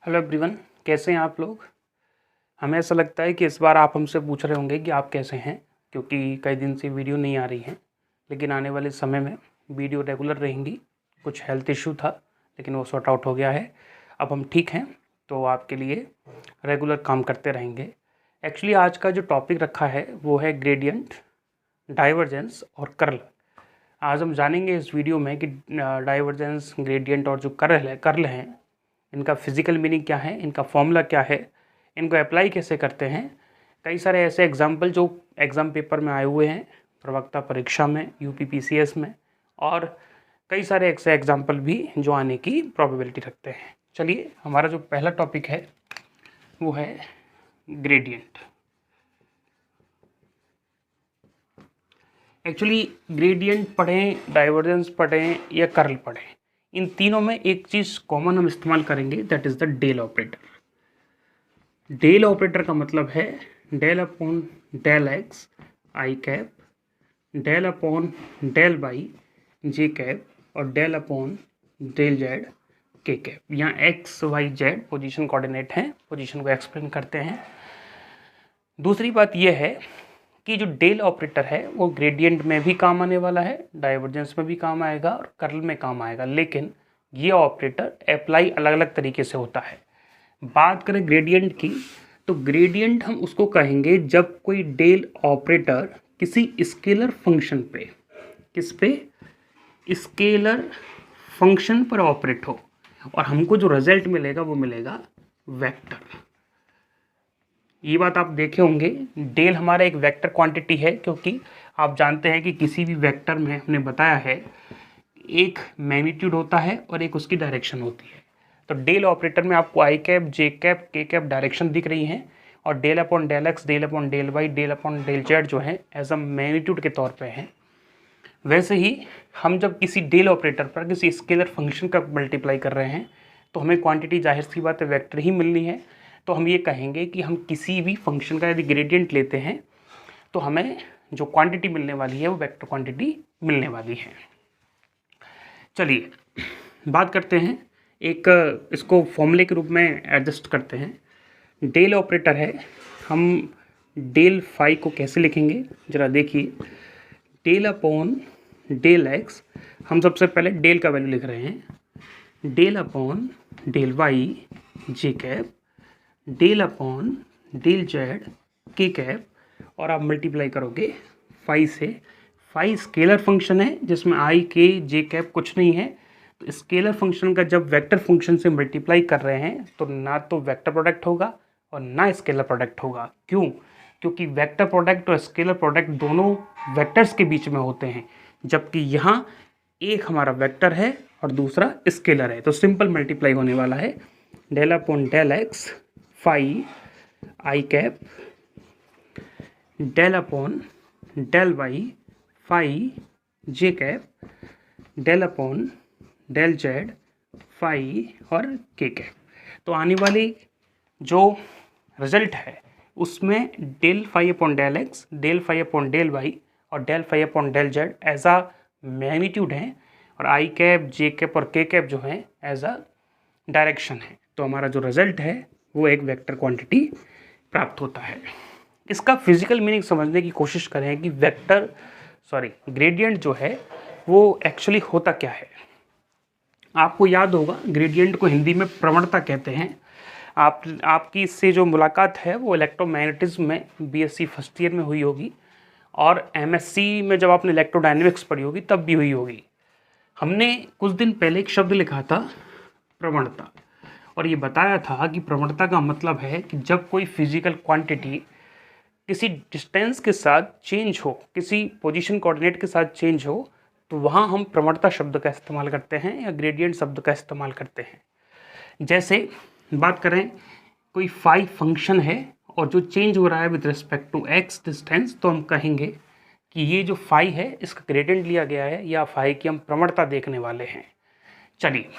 Hello everyone, कैसे हैं आप लोग। हमें ऐसा लगता है कि इस बार आप हमसे पूछ रहे होंगे कि आप कैसे हैं, क्योंकि कई दिन से वीडियो नहीं आ रही है। लेकिन आने वाले समय में वीडियो रेगुलर रहेंगी। कुछ हेल्थ इशू था लेकिन वो सॉर्ट आउट हो गया है। अब हम ठीक हैं, तो आपके लिए रेगुलर काम करते रहेंगे। एक्चुअली आज का जो टॉपिक रखा है वो है ग्रेडियंट, डाइवर्जेंस और कर्ल। आज हम जानेंगे इस वीडियो में कि डाइवर्जेंस, ग्रेडियंट और जो कर्ल हैं, इनका फिजिकल मीनिंग क्या है, इनका फॉर्मूला क्या है, इनको अप्लाई कैसे करते हैं। कई सारे ऐसे एग्जाम्पल जो एग्ज़ाम पेपर में आए हुए हैं, प्रवक्ता परीक्षा में, यूपीपीसीएस में, और कई सारे ऐसे एग्जाम्पल भी जो आने की प्रोबेबिलिटी रखते हैं। चलिए, हमारा जो पहला टॉपिक है वो है ग्रेडियंट। एक्चुअली ग्रेडियंट पढ़ें, डाइवर्जेंस पढ़ें या कर्ल पढ़ें, इन तीनों में एक चीज़ कॉमन हम इस्तेमाल करेंगे, that is the del operator. Del operator का मतलब है del upon del X I cap, del upon del Y J cap और del upon del Z K cap. यहाँ X Y Z position coordinate हैं, position को explain करते हैं। दूसरी बात यह है कि जो डेल ऑपरेटर है वो ग्रेडियंट में भी काम आने वाला है, डाइवर्जेंस में भी काम आएगा और कर्ल में काम आएगा, लेकिन ये ऑपरेटर अप्लाई अलग अलग तरीके से होता है। बात करें ग्रेडियंट की, तो ग्रेडियंट हम उसको कहेंगे जब कोई डेल ऑपरेटर किसी स्केलर फंक्शन पे, किस पे, स्केलर फंक्शन पर ऑपरेट हो और हमको जो रिजल्ट मिलेगा वो मिलेगा वेक्टर। ये बात आप देखे होंगे, डेल हमारा एक वेक्टर क्वांटिटी है, क्योंकि आप जानते हैं कि किसी भी वेक्टर में हमने बताया है एक मैग्नीट्यूड होता है और एक उसकी डायरेक्शन होती है। तो डेल ऑपरेटर में आपको I cap, J cap, K cap direction दिख रही हैं, और del upon del X, del upon del Y, del upon del Z जो है एज अ मैग्नीट्यूड के तौर पे हैं। वैसे ही हम जब किसी डेल ऑपरेटर पर किसी स्केलर फंक्शन का मल्टीप्लाई कर रहे हैं तो हमें क्वांटिटी जाहिर सी बात है वेक्टर ही मिलनी है। तो हम ये कहेंगे कि हम किसी भी फंक्शन का यदि ग्रेडियंट लेते हैं तो हमें जो क्वांटिटी मिलने वाली है वो वेक्टर क्वांटिटी मिलने वाली है। चलिए बात करते हैं, एक इसको फॉर्मूले के रूप में एडजस्ट करते हैं। डेल ऑपरेटर है, हम डेल फाई को कैसे लिखेंगे ज़रा देखिए। डेल अपॉन डेल एक्स, हम सबसे पहले डेल का वैल्यू लिख रहे हैं, del upon del Y J cap, del upon del Z K cap, और आप मल्टीप्लाई करोगे फाई से। फाई स्केलर फंक्शन है जिसमें आई के जे कैप कुछ नहीं है, तो स्केलर फंक्शन का जब वेक्टर फंक्शन से मल्टीप्लाई कर रहे हैं तो ना तो वेक्टर प्रोडक्ट होगा और ना स्केलर प्रोडक्ट होगा। क्यों? क्योंकि वेक्टर प्रोडक्ट और स्केलर प्रोडक्ट दोनों वेक्टर्स के बीच में होते हैं, जबकि यहाँ एक हमारा वेक्टर है और दूसरा स्केलर है। तो सिंपल मल्टीप्लाई होने वाला है, del upon del X phi I cap, del upon del Y phi J cap, del upon del Z phi और के कैप। तो आने वाली जो रिजल्ट है उसमें del phi upon del X, del phi upon del Y और del phi upon del Z as a magnitude हैं, और आई कैप, जे कैप और के कैप जो हैं एज आ डायरेक्शन है। तो हमारा जो रिजल्ट है वो एक वेक्टर क्वांटिटी प्राप्त होता है। इसका फिजिकल मीनिंग समझने की कोशिश करें कि ग्रेडियंट जो है वो एक्चुअली होता क्या है। आपको याद होगा ग्रेडियंट को हिंदी में प्रवणता कहते हैं। आपकी इससे जो मुलाकात है वो इलेक्ट्रोमैग्नेटिज्म में बीएससी फर्स्ट ईयर में हुई होगी, और एमएससी में जब आपने इलेक्ट्रोडायनेमिक्स पढ़ी होगी तब भी हुई होगी। हमने कुछ दिन पहले एक शब्द लिखा था प्रवणता, और ये बताया था कि प्रवणता का मतलब है कि जब कोई फिजिकल क्वांटिटी किसी डिस्टेंस के साथ चेंज हो, किसी पोजीशन कोऑर्डिनेट के साथ चेंज हो, तो वहाँ हम प्रवणता शब्द का इस्तेमाल करते हैं या ग्रेडियंट शब्द का इस्तेमाल करते हैं। जैसे बात करें, कोई फाई फंक्शन है और जो चेंज हो रहा है with respect to X distance, तो हम कहेंगे कि ये जो फाई है इसका ग्रेडियंट लिया गया है, या फाई की हम प्रवणता देखने वाले हैं। चलिए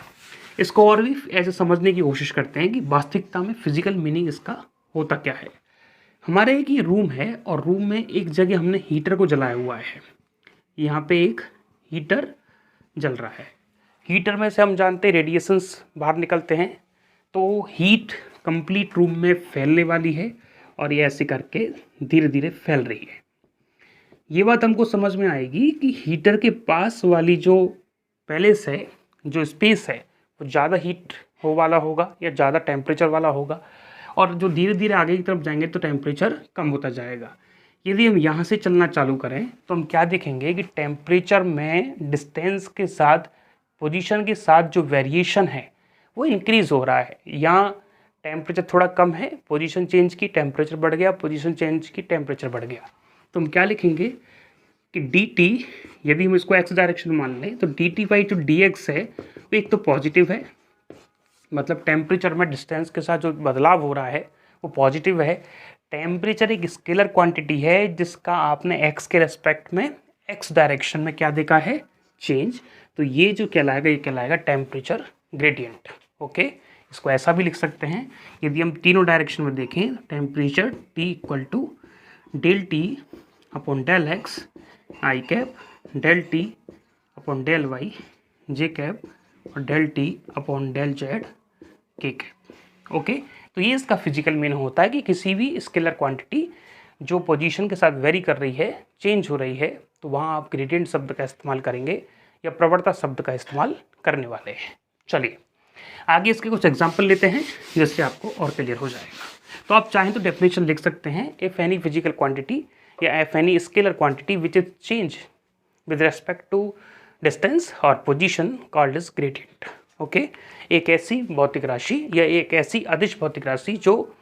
इसको और भी ऐसे समझने की कोशिश करते हैं कि वास्तविकता में फिजिकल मीनिंग इसका होता क्या है। हमारे एक ये रूम है और रूम में एक जगह हमने हीटर को जलाया हुआ है। यहाँ पे एक हीटर जल रहा है। हीटर में से हम जानते हैं रेडिएशंस बाहर निकलते हैं, तो हीट कंप्लीट रूम में फैलने वाली है और ये ऐसे करके धीरे धीरे फैल रही है। ये बात हमको समझ में आएगी कि हीटर के पास वाली जो पैलेस है, जो स्पेस है, वो ज़्यादा हीट हो वाला होगा या ज़्यादा टेम्परेचर वाला होगा, और जो धीरे धीरे आगे की तरफ जाएंगे तो टेम्परेचर कम होता जाएगा। यदि हम यहाँ से चलना चालू करें तो हम क्या देखेंगे कि टेम्परेचर में डिस्टेंस के साथ, पोजीशन के साथ जो वेरिएशन है वो इंक्रीज़ हो रहा है। यहाँ टेम्परेचर थोड़ा कम है, पोजीशन चेंज की, टेम्परेचर बढ़ गया, पोजीशन चेंज की, टेम्परेचर बढ़ गया। तो हम क्या लिखेंगे कि dt, यदि हम इसको x डायरेक्शन मान लें तो dt बाई जो dx है वो एक तो पॉजिटिव है, मतलब टेम्परेचर में डिस्टेंस के साथ जो बदलाव हो रहा है वो पॉजिटिव है। टेम्परेचर एक स्केलर क्वांटिटी है जिसका आपने x के रेस्पेक्ट में x डायरेक्शन में क्या देखा है, चेंज। तो ये जो कहलाएगा, ये कहलाएगा टेम्परेचर ग्रेडियंट। ओके, इसको ऐसा भी लिख सकते हैं, यदि हम तीनों डायरेक्शन में देखें, temperature T equal to del T upon del X I cap, del T upon del Y J cap, और del T upon del Z K cap. Okay, तो ये इसका फिजिकल मीन होता है कि किसी भी स्केलर क्वांटिटी जो पोजीशन के साथ वेरी कर रही है, चेंज हो रही है, तो वहाँ आप ग्रेडियंट शब्द का इस्तेमाल करेंगे या प्रवणता शब्द का इस्तेमाल करने वाले हैं। चलिए आगे इसके कुछ एग्जाम्पल लेते हैं जिससे आपको और क्लियर हो जाएगा। तो आप चाहें तो डेफिनेशन लिख सकते हैं, इफ एनी फिजिकल क्वांटिटी या if any scalar quantity which is change with respect to distance और position called is gradient. Okay, एक ऐसी भौतिक राशि या एक ऐसी अदिश भौतिक राशि जो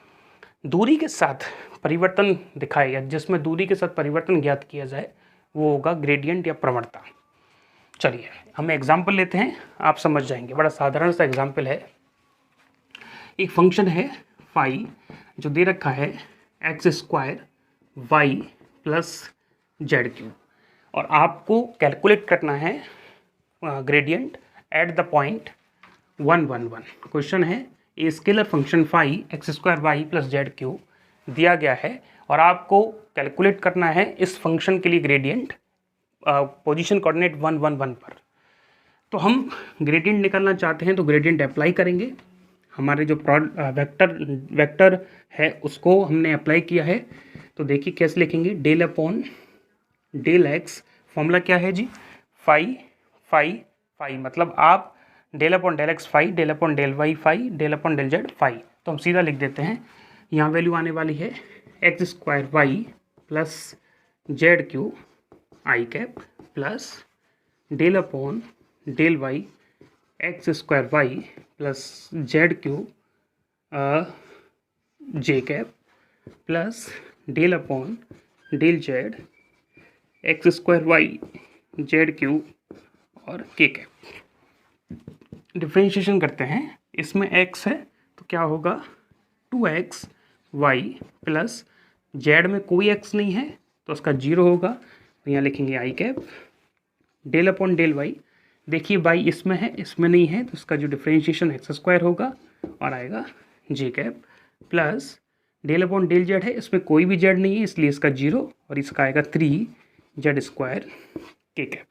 दूरी के साथ परिवर्तन दिखाए या जिसमें दूरी के साथ परिवर्तन ज्ञात किया जाए वो होगा ग्रेडियंट या प्रवणता। चलिए हम एग्जाम्पल लेते हैं, आप समझ जाएंगे। बड़ा साधारण सा एग्जाम्पल है, एक फंक्शन है फाई जो दे रखा है X square Y plus Z cube, और आपको कैलकुलेट करना है gradient at the point 1 1 1। Question है a scalar function phi X square Y plus Z cube दिया गया है और आपको कैलकुलेट करना है इस फंक्शन के लिए ग्रेडियंट पोजीशन कोऑर्डिनेट 1 1 1 पर। तो हम ग्रेडियंट निकालना चाहते हैं तो ग्रेडियंट अप्लाई करेंगे। हमारे जो वेक्टर है उसको हमने अप्लाई किया है, तो देखिए कैसे लिखेंगे, del upon del X, formula क्या है जी, फाई फाई फाई, मतलब आप del upon del X phi, del upon del Y phi, del upon del Z phi. तो हम सीधा लिख देते हैं, यहाँ वैल्यू आने वाली है X square Y plus Z cube I cap plus del upon del Y X square Y plus Z cube J cap plus del upon del Z X square Y Z cube और K cap. Differentiation करते हैं, इसमें x है तो क्या होगा 2x y plus Z में कोई x नहीं है तो उसका 0 होगा, तो यहाँ लिखेंगे I cap del upon del Y. देखिए y इसमें है, इसमें नहीं है, तो इसका जो डिफ्रेंशिएशन एक्स स्क्वायर होगा और आएगा J cap plus del upon del Z है, इसमें कोई भी जेड नहीं है इसलिए इसका 0 और इसका आएगा 3 जेड स्क्वायर के कैप।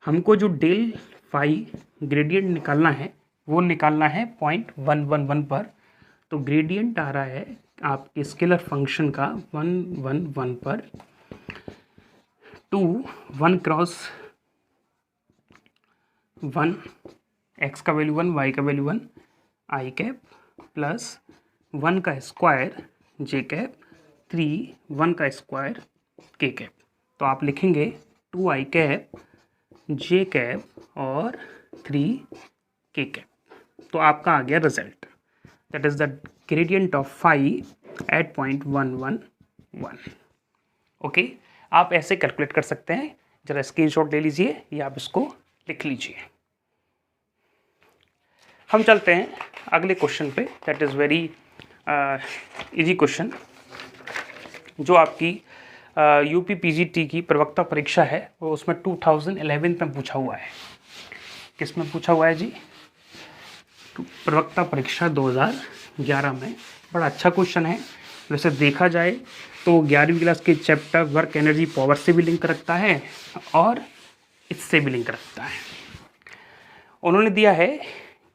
हमको जो डेल फाई ग्रेडियंट निकालना है वो निकालना है पॉइंट 1 1 1 पर। तो ग्रेडियंट आ रहा है आपके स्केलर फंक्शन का 1 1 1 पर 2 1 क्रॉस 1, एक्स का वैल्यू 1, वाई का वैल्यू 1 आई कैप प्लस 1 का स्क्वायर जे कैप 3 1 का स्क्वायर के कैप। तो आप लिखेंगे 2 आई कैप जे कैप और 3 के कैप। तो आपका आ गया result, that is the gradient of phi at point 1 1 1। Okay, आप ऐसे कैलकुलेट कर सकते हैं, जरा स्क्रीनशॉट ले लीजिए या आप इसको लिख लीजिए। हम चलते हैं अगले क्वेश्चन पे, that is very easy question जो आपकी यूपी पीजीटी की प्रवक्ता परीक्षा है वो उसमें 2011 में पूछा हुआ है। किस में पूछा हुआ है जी, प्रवक्ता परीक्षा 2011 में। बड़ा अच्छा क्वेश्चन है। वैसे देखा जाए तो 11वीं क्लास के चैप्टर वर्क एनर्जी पावर से भी लिंक रखता है और इससे भी लिंक रखता है। उन्होंने दिया है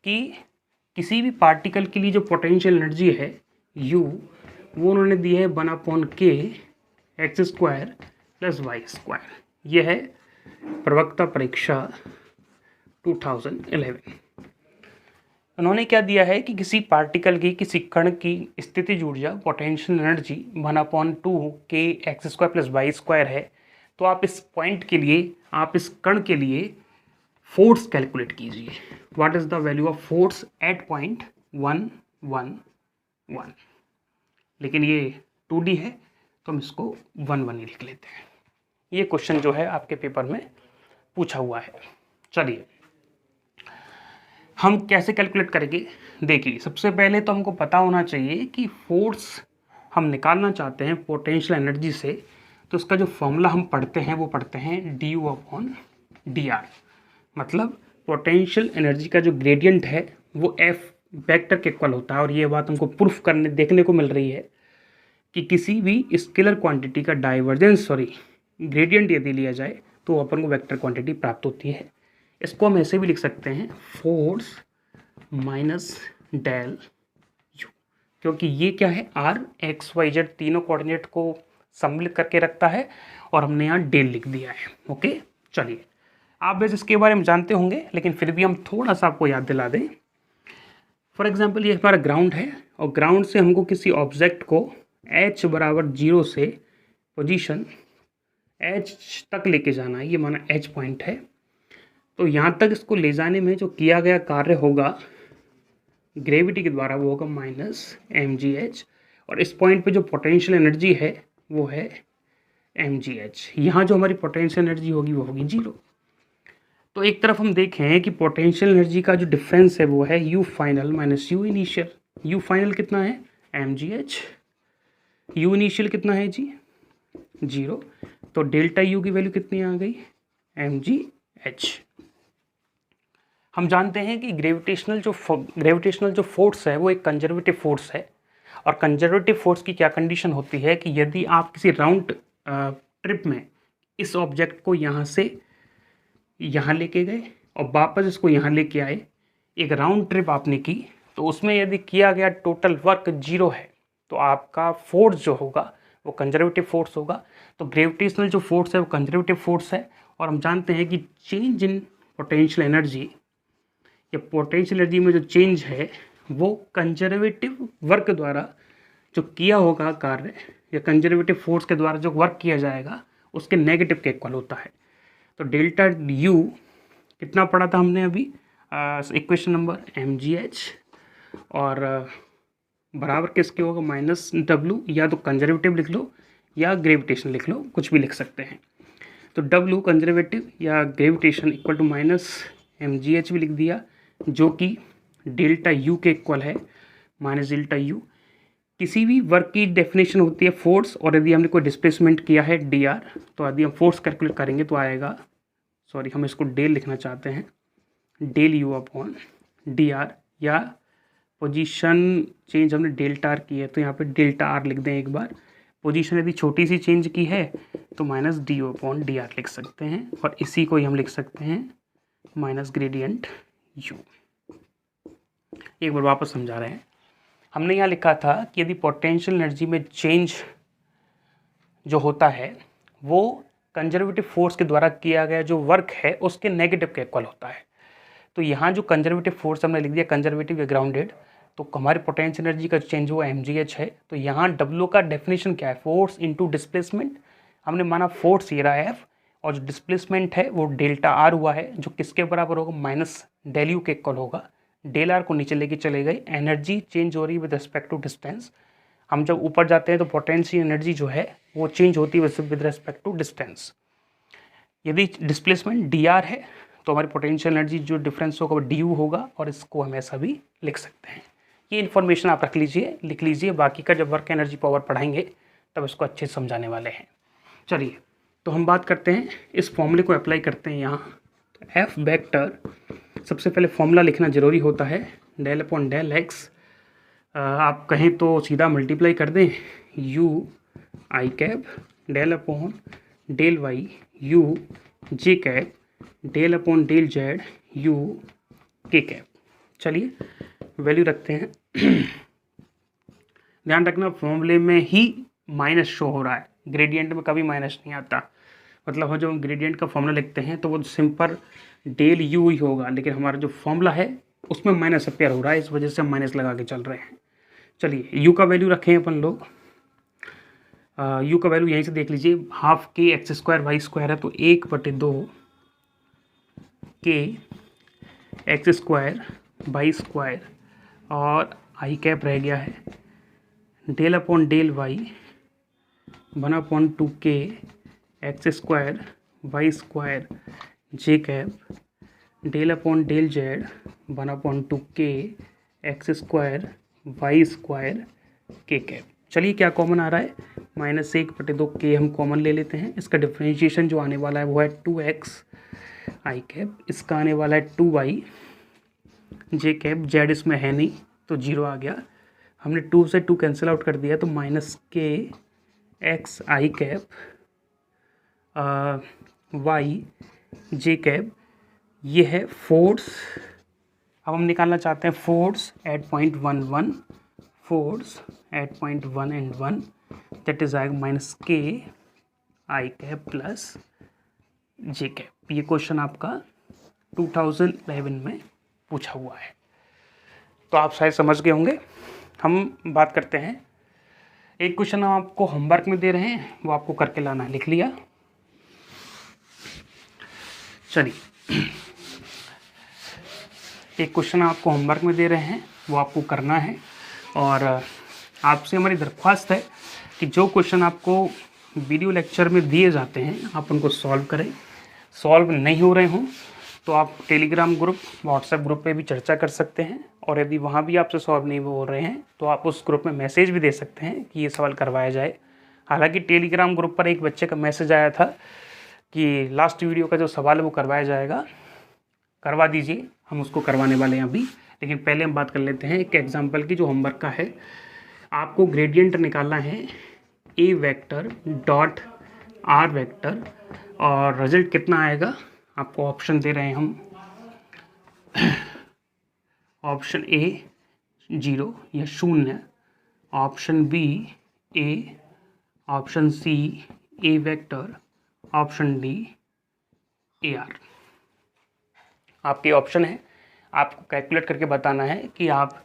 कि किसी भी पार्टिकल के लिए जो पोटेंशियल एनर्जी है U, वो उन्होंने दी है 1/k x² + y²। यह है प्रवक्ता परीक्षा 2011। उन्होंने क्या दिया है कि किसी पार्टिकल की, किसी कण की स्थितिज ऊर्जा potential energy 1/2k x² + y² है। तो आप इस पॉइंट के लिए, आप इस कण के लिए फोर्स कैलकुलेट कीजिए। What is the value of force at point 1 1 1। लेकिन ये 2D है तो हम इसको 1 1 ही लिख लेते हैं। ये क्वेश्चन जो है आपके पेपर में पूछा हुआ है। चलिए हम कैसे कैलकुलेट करेंगे, देखिए सबसे पहले तो हमको पता होना चाहिए कि फोर्स हम निकालना चाहते हैं पोटेंशियल एनर्जी से, तो उसका जो फॉर्मूला हम पढ़ते हैं वो पढ़ते हैं du/dr। मतलब पोटेंशियल एनर्जी का जो ग्रेडियंट है वो F वेक्टर के इक्वल होता है। और ये बात हमको प्रूफ करने देखने को मिल रही है कि किसी भी स्केलर क्वांटिटी का ग्रेडियंट यदि लिया जाए तो अपन को वेक्टर क्वांटिटी प्राप्त होती है। इसको हम ऐसे भी लिख सकते हैं, फोर्स माइनस डेल यू, क्योंकि ये क्या है, r x y z तीनों कोऑर्डिनेट को सम्मिलित करके रखता है और हमने यहाँ डेल लिख दिया है। ओके, चलिए आप बस इसके बारे में जानते होंगे, लेकिन फिर भी हम थोड़ा सा आपको याद दिला दें। फॉर एग्जांपल ये हमारा ग्राउंड है और ग्राउंड से हमको किसी ऑब्जेक्ट को h = 0 से पोजीशन h तक लेके जाना है। ये माना h पॉइंट है, तो यहाँ तक इसको ले जाने में जो किया गया कार्य होगा ग्रेविटी के द्वारा वो होगा -mgh। और इस पॉइंट पे जो पोटेंशियल एनर्जी है वो है mgh। यहाँ जो हमारी पोटेंशियल एनर्जी होगी वो होगी 0। तो एक तरफ हम देखें कि पोटेंशियल एनर्जी का जो डिफरेंस है वो है U final - U initial. U final कितना है mgh, U इनिशियल कितना है जी 0। तो डेल्टा U की वैल्यू कितनी आ गई mgh। हम जानते हैं कि ग्रेविटेशनल जो फोर्स है वो एक कंजर्वेटिव फोर्स है। और कंजर्वेटिव फोर्स की क्या कंडीशन होती है कि यदि आप किसी राउंड ट्रिप में इस ऑब्जेक्ट को यहाँ से यहाँ लेके गए और वापस इसको यहाँ लेके आए, एक राउंड ट्रिप आपने की, तो उसमें यदि किया गया टोटल वर्क 0 है तो आपका फोर्स जो होगा वो कंजर्वेटिव फोर्स होगा। तो ग्रेविटेशनल जो फोर्स है वो कंजर्वेटिव फोर्स है। और हम जानते हैं कि चेंज इन पोटेंशियल एनर्जी या पोटेंशियल एनर्जी में जो चेंज है वो कंजर्वेटिव वर्क द्वारा जो किया होगा कार्य या कंजर्वेटिव फोर्स के द्वारा जो वर्क किया जाएगा उसके नेगेटिव के इक्वल होता है। तो डेल्टा U कितना पढ़ा था हमने अभी, इक्वेशन नंबर mgh, और बराबर किसके होगा -w। या तो कंजर्वेटिव लिख लो या ग्रेविटेशन लिख लो, कुछ भी लिख सकते हैं। तो W कंजर्वेटिव या ग्रेविटेशन इक्वल टू -mgh भी लिख दिया, जो कि डेल्टा U के इक्वल है -डेल्टा U। किसी भी वर्क की डेफिनेशन होती है फोर्स, और यदि हमने कोई डिस्प्लेसमेंट किया है dr, तो यदि हम फोर्स कैलकुलेट करेंगे तो आएगा, हम इसको डेल लिखना चाहते हैं, डेल U/dr। या पोजीशन चेंज हमने डेल्टा r की है तो यहाँ पे डेल्टा r लिख दें एक बार। पोजीशन यदि छोटी सी चेंज की है तो -du/dr लिख सकते हैं, और इसी को ही हम लिख सकते हैं ग्रेडियंट U। एक बार वापस समझा रहे हैं, हमने यहाँ लिखा था कि यदि पोटेंशियल एनर्जी में चेंज जो होता है वो कंजर्वेटिव फोर्स के द्वारा किया गया जो वर्क है उसके नेगेटिव के इक्वल होता है। तो यहाँ जो कंजर्वेटिव फोर्स हमने लिख दिया कंजर्वेटिव या ग्राउंडेड, तो हमारी पोटेंशियल एनर्जी का चेंज हुआ mgh है। तो यहाँ W का डेफिनेशन क्या है, फोर्स इनटू डिस्प्लेसमेंट। हमने माना फोर्स ये रहा F, और जो डिस्प्लेसमेंट है वो डेल्टा R हुआ है, जो किसके बराबर होगा -डेल U के इक्वल होगा। डेल R को नीचे लेके चले गए, एनर्जी चेंज हो रही है विद रिस्पेक्ट टू डिस्टेंस। हम जब ऊपर जाते हैं तो पोटेंशियल एनर्जी जो है वो चेंज होती है विद रिस्पेक्ट टू डिस्टेंस। यदि डिस्प्लेसमेंट dr है तो हमारी पोटेंशियल एनर्जी जो डिफरेंस होगा वो du होगा, और इसको हम ऐसा भी लिख सकते हैं। ये इन्फॉर्मेशन आप रख लीजिए, लिख लीजिए। बाकी का जब वर्क एनर्जी पावर पढ़ाएंगे तब इसको अच्छे से समझाने वाले हैं। चलिए तो हम बात करते हैं, इस फॉर्मूले को अप्लाई करते हैं यहाँ। तो F वेक्टर सबसे पहले फॉर्मूला लिखना ज़रूरी होता है, del/del x। आप कहें तो सीधा मल्टीप्लाई कर दें, u(i) del/del y u(j) del/del z u(k). चलिए वैल्यू रखते हैं। ध्यान रखना फॉर्मूले में ही माइनस शो हो रहा है, ग्रेडियंट में कभी माइनस नहीं आता। मतलब हम जो ग्रेडियंट का फॉर्मूला लिखते हैं तो वो सिंपल डेल यू ही होगा, लेकिन हमारा जो फॉर्मूला है उसमें माइनस अपेयर हो रहा है, इस वजह से हम माइनस लगा के चल रहे हैं। चलिए यू का वैल्यू रखें अपन लोग। यू का वैल्यू यहीं से देख लीजिए, हाफ के एक्स स्क्वायर वाई स्क्वायर है तो 1/2 के एक्स स्क्वायर वाई स्क्वायर और आई कैप रह गया है, डेल अपॉन डेल वाई 1/2 के X square Y square J cap, del upon del Z 1/2 के X square Y square K cap. चलिए क्या कॉमन आ रहा है, -1/2 के हम कॉमन ले लेते हैं। इसका डिफ्रेंशिएशन जो आने वाला है वो है 2x आई कैप, इसका आने वाला है 2y जे कैप, जेड इसमें है नहीं तो 0 आ गया। हमने 2 से 2 कैंसिल आउट कर दिया तो -kx आई कैप वाई जे कैप, ये है फोर्स। अब हम निकालना चाहते हैं force at point 1 force at point 1 and 1, that is आएगा -k आई कैप प्लस जे कैप। ये क्वेश्चन आपका 2011 में पूछा हुआ है, तो आप शायद समझ गए होंगे। हम बात करते हैं, एक क्वेश्चन हम आपको होमवर्क में दे रहे हैं, वो आपको करके लाना है, लिख लिया। चलिए एक क्वेश्चन आपको होमवर्क में दे रहे हैं, वो आपको करना है, और आपसे हमारी दरख्वास्त है कि जो क्वेश्चन आपको वीडियो लेक्चर में दिए जाते हैं आप उनको सॉल्व करें। सॉल्व नहीं हो रहे हों तो आप टेलीग्राम ग्रुप, व्हाट्सएप ग्रुप पे भी चर्चा कर सकते हैं, और यदि वहाँ भी आपसे सॉल्व नहीं हो रहे हैं तो आप उस ग्रुप में मैसेज भी दे सकते हैं कि ये सवाल करवाया जाए। हालांकि टेलीग्राम ग्रुप पर एक बच्चे का मैसेज आया था कि लास्ट वीडियो का जो सवाल है वो करवाया जाएगा, करवा दीजिए, हम उसको करवाने वाले हैं अभी। लेकिन पहले हम बात कर लेते हैं एक एग्जाम्पल की जो होमवर्क का है। आपको ग्रेडियंट निकालना है ए वेक्टर डॉट आर वेक्टर, और रिजल्ट कितना आएगा आपको ऑप्शन दे रहे हैं हम। ऑप्शन ए 0 या 0, option B A, option C A vector, option D A R. आपके ऑप्शन है, आपको कैलकुलेट करके बताना है कि आप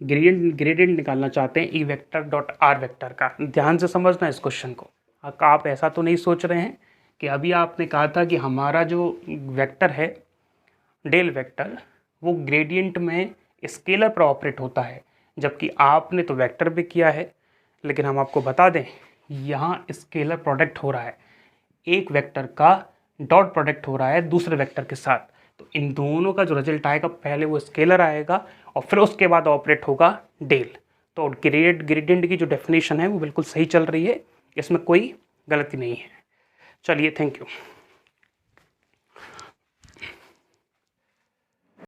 ग्रेडियंट निकालना चाहते हैं E vector dot are vector का। ध्यान से समझना इस क्वेश्चन को। आप ऐसा तो नहीं सोच रहे हैं कि अभी आपने कहा था कि हमारा जो वेक्टर है डेल वेक्टर वो ग्रेडियंट में स्केलर पर ऑपरेट होता है, जबकि आपने तो वेक्टर पे किया है। लेकिन हम आपको बता दें यहाँ स्केलर प्रोडक्ट हो रहा है, एक वेक्टर का डॉट प्रोडक्ट हो रहा है दूसरे वेक्टर के साथ, तो इन दोनों का जो रिजल्ट आएगा पहले वो स्केलर आएगा और फिर उसके बाद ऑपरेट होगा डेल। तो ग्रेडियंट की जो डेफिनेशन है वो बिल्कुल सही चल रही है, इसमें कोई गलती नहीं है। चलिए थैंक यू।